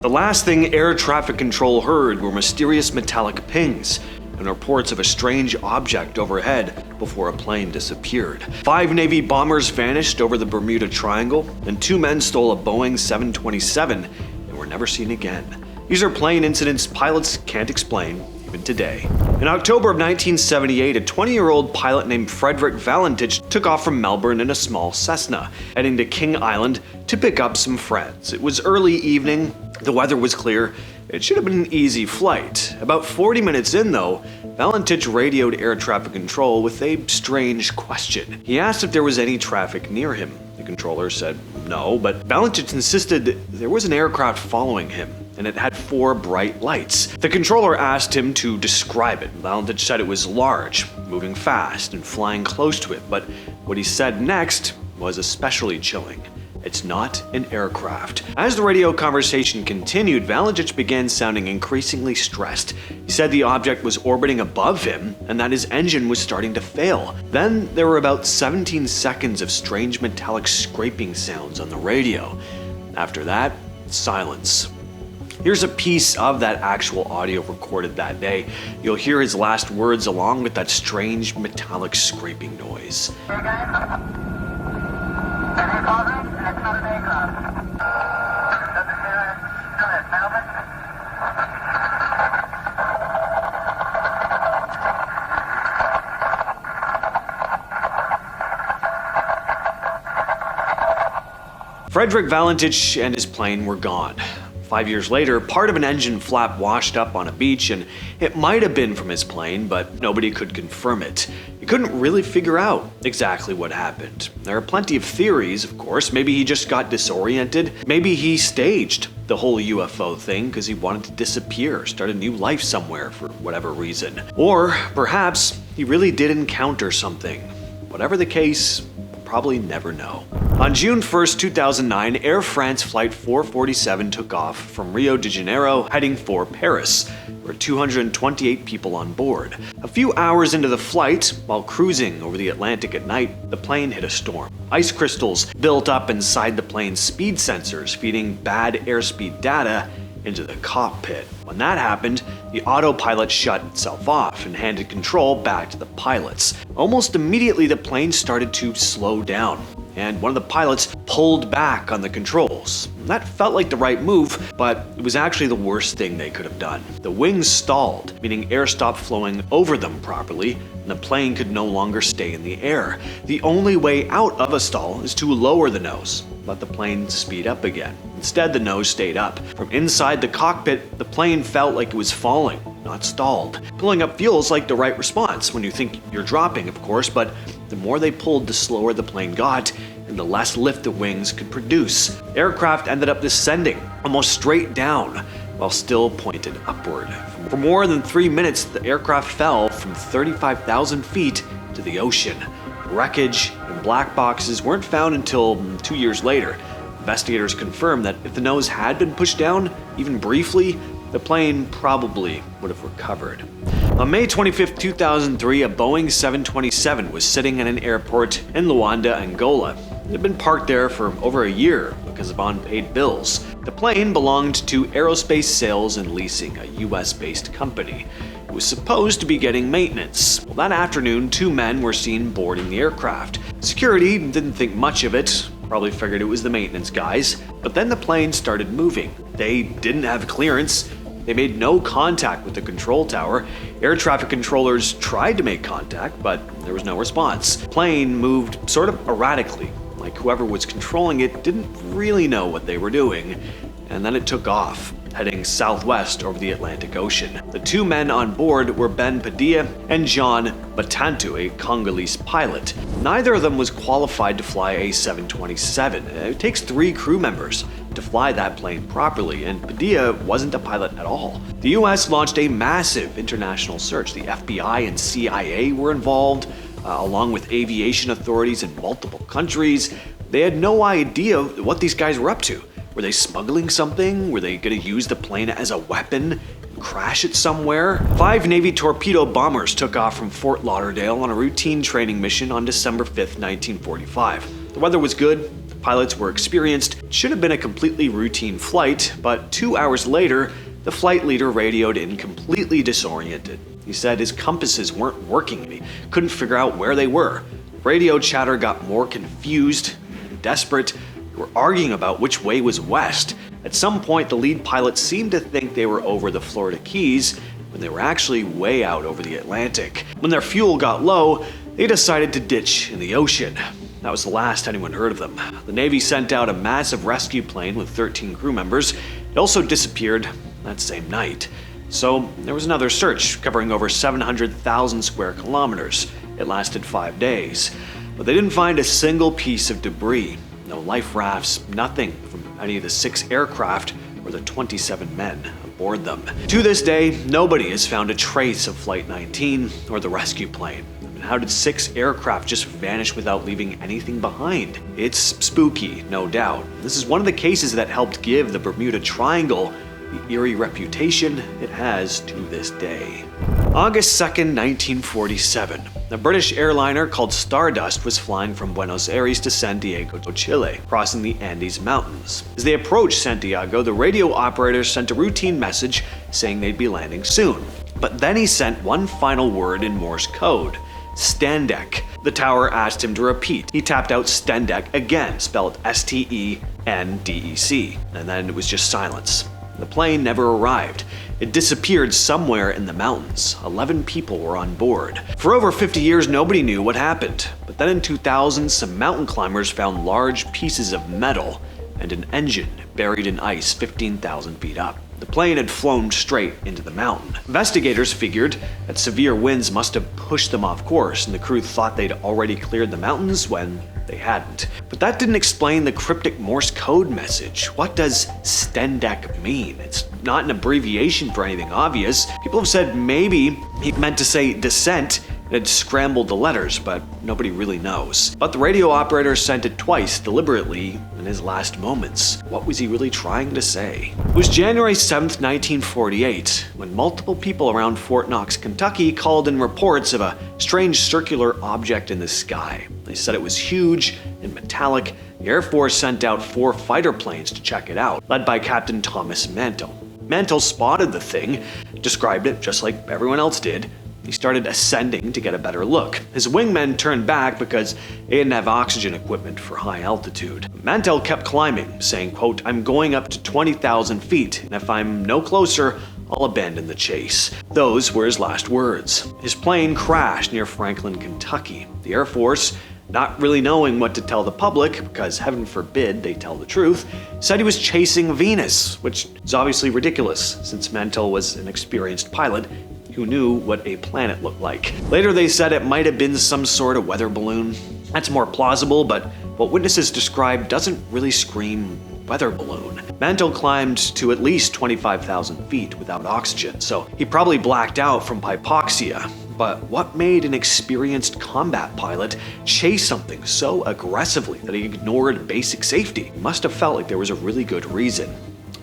The last thing air traffic control heard were mysterious metallic pings and reports of a strange object overhead before a plane disappeared. 5 Navy bombers vanished over the Bermuda Triangle, and 2 men stole a Boeing 727 and were never seen again. These are plane incidents pilots can't explain, even today. In October of 1978, a 20-year-old pilot named Frederick Valentich took off from Melbourne in a small Cessna, heading to King Island to pick up some friends. It was early evening, the weather was clear. It should have been an easy flight. About 40 minutes in, though, Valentich radioed air traffic control with a strange question. He asked if there was any traffic near him. The controller said no, but Valentich insisted there was an aircraft following him, and it had 4 bright lights. The controller asked him to describe it. Valentich said it was large, moving fast, and flying close to it, but what he said next was especially chilling. It's not an aircraft. As the radio conversation continued, Valentich began sounding increasingly stressed. He said the object was orbiting above him and that his engine was starting to fail. Then there were about 17 seconds of strange metallic scraping sounds on the radio. After that, silence. Here's a piece of that actual audio recorded that day. You'll hear his last words along with that strange metallic scraping noise. Hey guys. Any progress? It's not an aircraft. Doesn't hear it. Still at Melbourne. Frederick Valentich and his plane were gone. 5 years later, part of an engine flap washed up on a beach, and it might have been from his plane, but nobody could confirm it. You couldn't really figure out exactly what happened. There are plenty of theories, of course. Maybe he just got disoriented. Maybe he staged the whole UFO thing because he wanted to disappear, start a new life somewhere for whatever reason. Or perhaps he really did encounter something. Whatever the case, we'll probably never know. On June 1st, 2009, Air France Flight 447 took off from Rio de Janeiro, heading for Paris. There were 228 people on board. A few hours into the flight, while cruising over the Atlantic at night, the plane hit a storm. Ice crystals built up inside the plane's speed sensors, feeding bad airspeed data into the cockpit. When that happened, the autopilot shut itself off and handed control back to the pilots. Almost immediately, the plane started to slow down, and one of the pilots pulled back on the controls. That felt like the right move, but it was actually the worst thing they could have done. The wings stalled, meaning air stopped flowing over them properly, and the plane could no longer stay in the air. The only way out of a stall is to lower the nose, let the plane speed up again. Instead, the nose stayed up. From inside the cockpit, the plane felt like it was falling, not stalled. Pulling up feels like the right response when you think you're dropping, of course, but the more they pulled, the slower the plane got, and the less lift the wings could produce. Aircraft ended up descending almost straight down while still pointed upward. For more than 3 minutes, the aircraft fell from 35,000 feet to the ocean. Wreckage and black boxes weren't found until 2 years later. Investigators confirmed that if the nose had been pushed down, even briefly, the plane probably would have recovered. On May 25, 2003, a Boeing 727 was sitting at an airport in Luanda, Angola. It had been parked there for over a year because of unpaid bills. The plane belonged to Aerospace Sales and Leasing, a US-based company. It was supposed to be getting maintenance. Well, that afternoon, 2 men were seen boarding the aircraft. Security didn't think much of it, probably figured it was the maintenance guys, but then the plane started moving. They didn't have clearance. They made no contact with the control tower. Air traffic controllers tried to make contact, but there was no response. The plane moved sort of erratically, like whoever was controlling it didn't really know what they were doing, and then it took off, heading southwest over the Atlantic Ocean. The 2 men on board were Ben Padilla and John Batantu, a Congolese pilot. Neither of them was qualified to fly a 727. It takes 3 crew members to fly that plane properly, and Padilla wasn't a pilot at all. The US launched a massive international search. The FBI and CIA were involved, along with aviation authorities in multiple countries. They had no idea what these guys were up to. Were they smuggling something? Were they going to use the plane as a weapon and crash it somewhere? 5 Navy torpedo bombers took off from Fort Lauderdale on a routine training mission on December 5th, 1945. The weather was good, the Pilots were experienced. It should have been a completely routine flight, but 2 hours later, the flight leader radioed in completely disoriented. He said his compasses weren't working and he couldn't figure out where they were. Radio chatter got more confused and desperate. They were arguing about which way was west. At some point, the lead pilot seemed to think they were over the Florida Keys when they were actually way out over the Atlantic. When their fuel got low, they decided to ditch in the ocean. That was the last anyone heard of them. The Navy sent out a massive rescue plane with 13 crew members. It also disappeared that same night. So there was another search covering over 700,000 square kilometers. It lasted 5 days. But they didn't find a single piece of debris. No life rafts, nothing from any of the 6 aircraft or the 27 men aboard them. To this day, nobody has found a trace of Flight 19 or the rescue plane. I mean, how did 6 aircraft just vanish without leaving anything behind? It's spooky, no doubt. This is one of the cases that helped give the Bermuda Triangle the eerie reputation it has to this day. August 2nd, 1947. A British airliner called Stardust was flying from Buenos Aires to San Diego, Chile, crossing the Andes Mountains. As they approached Santiago, the radio operator sent a routine message saying they'd be landing soon. But then he sent one final word in Morse code: STENDEC. The tower asked him to repeat. He tapped out STENDEC again, spelled STENDEC, and then it was just silence. The plane never arrived. It disappeared somewhere in the mountains. 11 people were on board. For over 50 years, nobody knew what happened. But then in 2000, some mountain climbers found large pieces of metal and an engine buried in ice 15,000 feet up. The plane had flown straight into the mountain. Investigators figured that severe winds must have pushed them off course, and the crew thought they'd already cleared the mountains when they hadn't. But that didn't explain the cryptic Morse code message. What does STENDEC mean? It's not an abbreviation for anything obvious. People have said maybe he meant to say descent and had scrambled the letters, but nobody really knows. But the radio operator sent it twice deliberately in his last moments. What was he really trying to say? It was January 7th, 1948, when multiple people around Fort Knox, Kentucky called in reports of a strange circular object in the sky. They said it was huge and metallic. The Air Force sent out 4 fighter planes to check it out, led by Captain Thomas Mantell. Mantell spotted the thing, described it just like everyone else did. He started ascending to get a better look. His wingmen turned back because they didn't have oxygen equipment for high altitude. Mantell kept climbing, saying, quote, "I'm going up to 20,000 feet, and if I'm no closer, I'll abandon the chase." Those were his last words. His plane crashed near Franklin, Kentucky. The Air Force, not really knowing what to tell the public, because heaven forbid they tell the truth, said he was chasing Venus, which is obviously ridiculous, since Mantell was an experienced pilot who knew what a planet looked like. Later they said it might have been some sort of weather balloon. That's more plausible, but what witnesses described doesn't really scream weather balloon. Mantell climbed to at least 25,000 feet without oxygen, so he probably blacked out from hypoxia. But what made an experienced combat pilot chase something so aggressively that he ignored basic safety? He must have felt like there was a really good reason.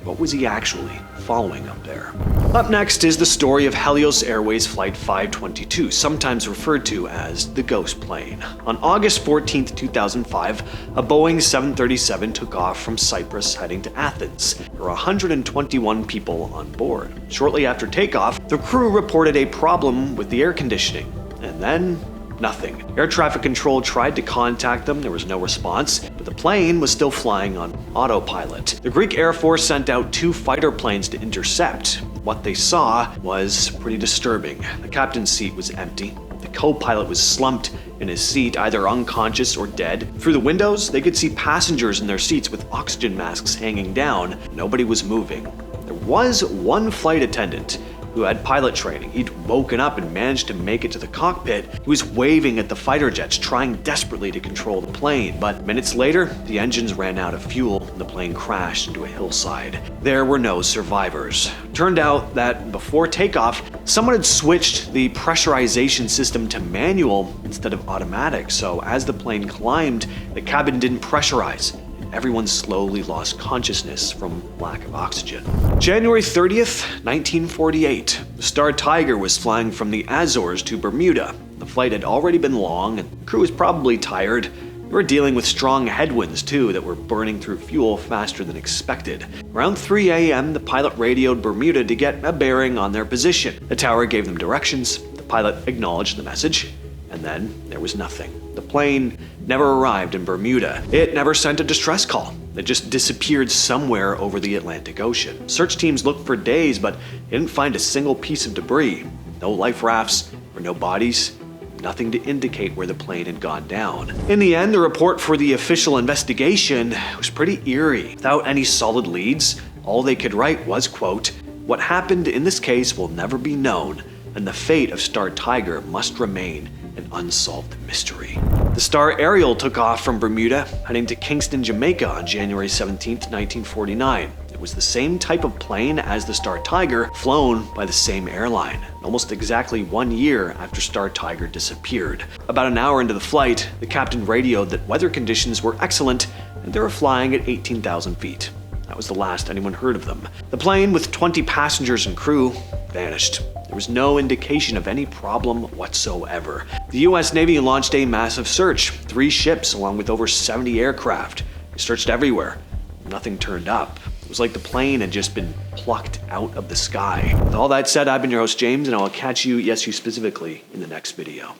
What was he actually following up there? Up next is the story of Helios Airways Flight 522, sometimes referred to as the Ghost Plane. On August 14, 2005, a Boeing 737 took off from Cyprus heading to Athens. There were 121 people on board. Shortly after takeoff, the crew reported a problem with the air conditioning, and then nothing. Air traffic control tried to contact them, there was no response, but the plane was still flying on autopilot. The Greek Air Force sent out 2 fighter planes to intercept. What they saw was pretty disturbing. The captain's seat was empty. The co-pilot was slumped in his seat, either unconscious or dead. Through the windows, they could see passengers in their seats with oxygen masks hanging down. Nobody was moving. There was one flight attendant who had pilot training. He'd woken up and managed to make it to the cockpit. He was waving at the fighter jets, trying desperately to control the plane. But minutes later, the engines ran out of fuel and the plane crashed into a hillside. There were no survivors. Turned out that before takeoff, someone had switched the pressurization system to manual instead of automatic. So as the plane climbed, the cabin didn't pressurize. Everyone slowly lost consciousness from lack of oxygen. January 30th, 1948. The Star Tiger was flying from the Azores to Bermuda. The flight had already been long, and the crew was probably tired. They were dealing with strong headwinds too that were burning through fuel faster than expected. Around 3 a.m., the pilot radioed Bermuda to get a bearing on their position. The tower gave them directions, the pilot acknowledged the message, and then there was nothing. The plane never arrived in Bermuda. It never sent a distress call. It just disappeared somewhere over the Atlantic Ocean. Search teams looked for days, but didn't find a single piece of debris. No life rafts or no bodies. Nothing to indicate where the plane had gone down. In the end, the report for the official investigation was pretty eerie. Without any solid leads, all they could write was, quote, "What happened in this case will never be known, and the fate of Star Tiger must remain an unsolved mystery." The Star Ariel took off from Bermuda, heading to Kingston, Jamaica on January 17, 1949. It was the same type of plane as the Star Tiger, flown by the same airline, almost exactly 1 year after Star Tiger disappeared. About an hour into the flight, the captain radioed that weather conditions were excellent and they were flying at 18,000 feet. That was the last anyone heard of them. The plane, with 20 passengers and crew, vanished. There was no indication of any problem whatsoever. The US Navy launched a massive search, 3 ships along with over 70 aircraft. They searched everywhere. Nothing turned up. It was like the plane had just been plucked out of the sky. With all that said, I've been your host James, and I will catch you, yes you specifically, in the next video.